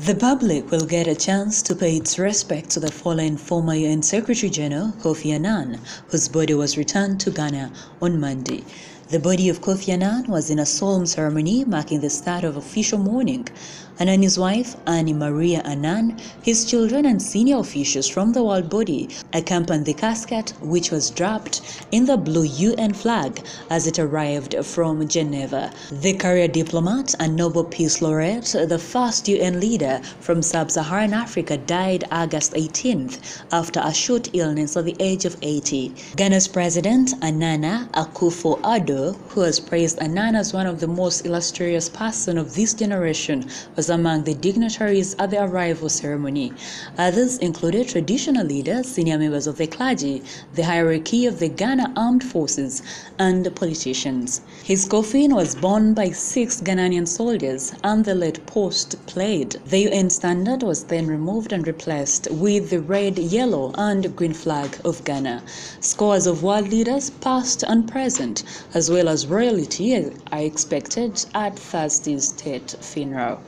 The public will get a chance to pay its respect to the fallen former UN Secretary General Kofi Annan, whose body was returned to Ghana on Monday. The body of Kofi Annan was in a solemn ceremony marking the start of official mourning. Annan, his wife, Annie Maria Annan, his children and senior officials from the world body accompanied the casket, which was draped in the blue UN flag as it arrived from Geneva. The career diplomat and Nobel Peace Laureate, the first UN leader from sub-Saharan Africa, died August 18th after a short illness at the age of 80. Ghana's President, Nana Akufo-Addo, who has praised Annan as one of the most illustrious persons of this generation, was among the dignitaries at the arrival ceremony. Others included traditional leaders, senior members of the clergy, the hierarchy of the Ghana Armed Forces, and politicians. His coffin was borne by 6 Ghanaian soldiers, and the lead post played. The UN standard was then removed and replaced with the red, yellow, and green flag of Ghana. Scores of world leaders, past and present, as well as royalty, are expected at Thursday's state funeral.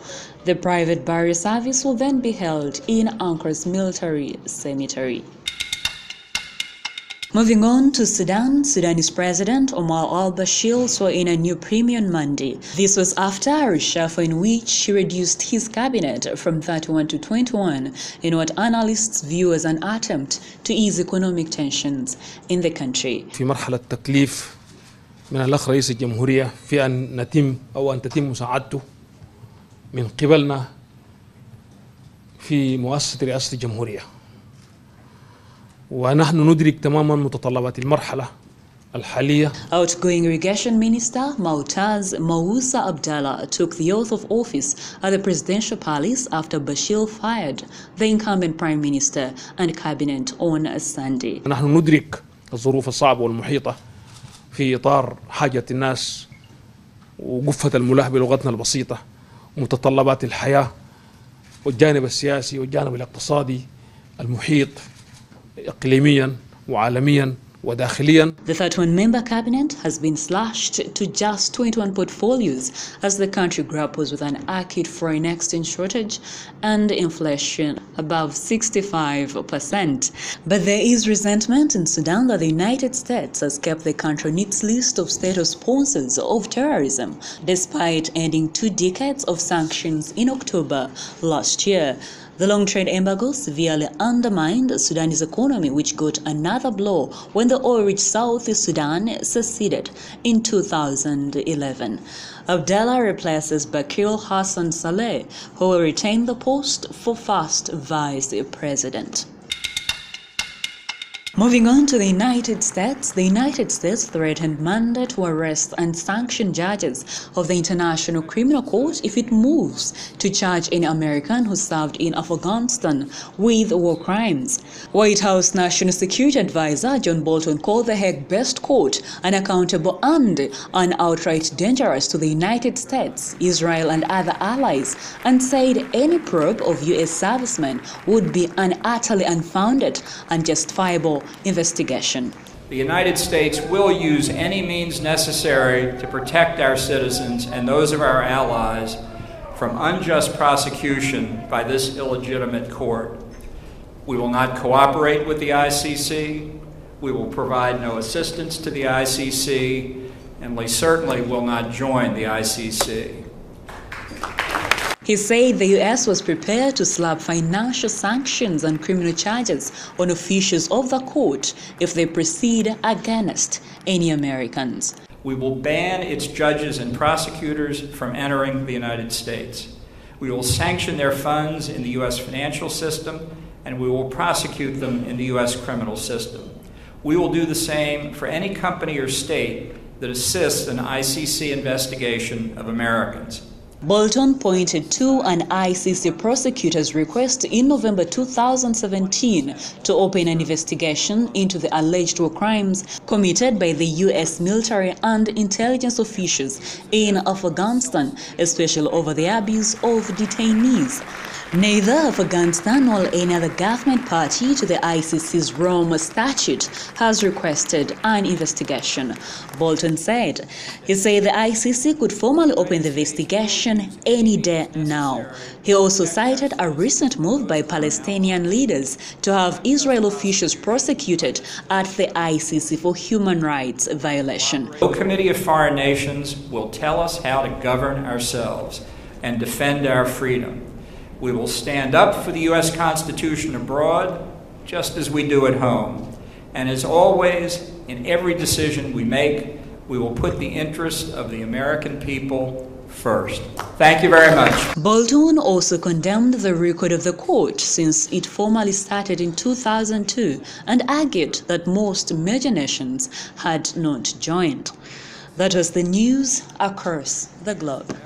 The private burial service will then be held in Ankar's military cemetery. Moving on to Sudan, Sudanese President Omar al-Bashir swore in a new premier on Monday. This was after a reshuffle in which he reduced his cabinet from 31 to 21 in what analysts view as an attempt to ease economic tensions in the country. في مرحلة تكليف من الأخ رئيس الجمهورية في أن تتم مساعدته من قبلنا في مؤسسة رئاسة الجمهورية. ونحن ندرك تماما متطلبات المرحلة الحالية. Outgoing Irrigation Minister Mautaz Mawusa Abdallah took the oath of office at the Presidential Palace after Bashir fired the incumbent Prime Minister and cabinet on Sunday. نحن ندرك الظروف الصعبة والمحيطة في إطار حاجة الناس وقفة الملاح بلغتنا البسيطة متطلبات الحياة والجانب السياسي والجانب الاقتصادي المحيط إقليميا وعالميا وداخليا. The 31-member cabinet has been slashed to just 21 portfolios as the country grapples with an acute foreign exchange shortage and inflation above 65%. But there is resentment in Sudan that the United States has kept the country on its list of status sponsors of terrorism, despite ending 2 decades of sanctions in October last year. The long trade embargo severely undermined Sudan's economy, which got another blow when the oil-rich Southeast Sudan seceded in 2011. Abdallah replaces Bakir Hassan Saleh, who will retain the post for first vice president. Moving on to the United States threatened Monday to arrest and sanction judges of the International Criminal Court if it moves to charge any American who served in Afghanistan with war crimes. White House National Security Advisor John Bolton called the Hague-based court unaccountable and outright dangerous to the United States, Israel, and other allies, and said any probe of U.S. servicemen would be an utterly unfounded and justifiable investigation. The United States will use any means necessary to protect our citizens and those of our allies from unjust prosecution by this illegitimate court. We will not cooperate with the ICC, we will provide no assistance to the ICC, and we certainly will not join the ICC. He said the U.S. was prepared to slap financial sanctions and criminal charges on officials of the court if they proceed against any Americans. We will ban its judges and prosecutors from entering the United States. We will sanction their funds in the U.S. financial system, and we will prosecute them in the U.S. criminal system. We will do the same for any company or state that assists an ICC investigation of Americans. Bolton pointed to an ICC prosecutor's request in November 2017 to open an investigation into the alleged war crimes committed by the U.S. military and intelligence officials in Afghanistan, especially over the abuse of detainees. Neither Afghanistan nor any other government party to the ICC's Rome Statute has requested an investigation, Bolton said. He said the ICC could formally open the investigation happen any day now. He also cited a recent move by Palestinian leaders to have Israel officials prosecuted at the ICC for human rights violation. No Committee of Foreign Nations will tell us how to govern ourselves and defend our freedom. We will stand up for the U.S. Constitution abroad, just as we do at home. And as always, in every decision we make, we will put the interests of the American people first. Thank you very much. Bolton also condemned the record of the court since it formally started in 2002 and argued that most major nations had not joined. That was the news across the globe.